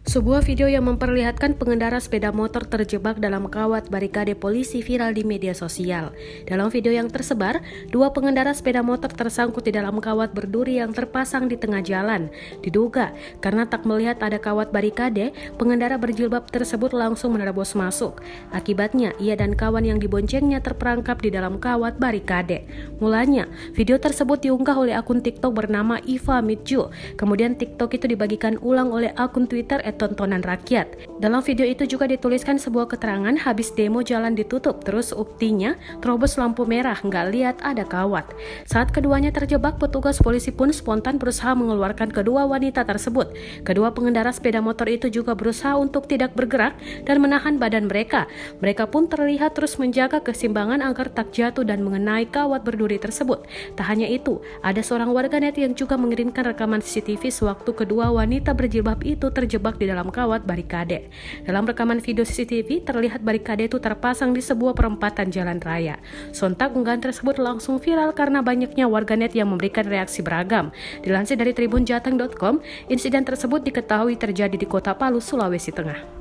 Sebuah video yang memperlihatkan pengendara sepeda motor terjebak dalam kawat barikade polisi viral di media sosial. Dalam video yang tersebar, dua pengendara sepeda motor tersangkut di dalam kawat berduri yang terpasang di tengah jalan. Diduga karena tak melihat ada kawat barikade, pengendara berjilbab tersebut langsung menerobos masuk. Akibatnya, ia dan kawan yang diboncengnya terperangkap di dalam kawat barikade. Mulanya, video tersebut diunggah oleh akun TikTok bernama Iva Mitju. Kemudian TikTok itu dibagikan ulang oleh akun Twitter tontonan rakyat. Dalam video itu juga dituliskan sebuah keterangan habis demo jalan ditutup, terus uktinya terobos lampu merah, nggak lihat ada kawat. Saat keduanya terjebak, petugas polisi pun spontan berusaha mengeluarkan kedua wanita tersebut. Kedua pengendara sepeda motor itu juga berusaha untuk tidak bergerak dan menahan badan mereka. Mereka pun terlihat terus menjaga keseimbangan agar tak jatuh dan mengenai kawat berduri tersebut. Tak hanya itu, ada seorang warganet yang juga mengirimkan rekaman CCTV sewaktu kedua wanita berjilbab itu terjebak di dalam kawat barikade. Dalam rekaman video CCTV, terlihat barikade itu terpasang di sebuah perempatan jalan raya. Sontak unggahan tersebut langsung viral karena banyaknya warganet yang memberikan reaksi beragam. Dilansir dari tribunjateng.com, insiden tersebut diketahui terjadi di Kota Palu, Sulawesi Tengah.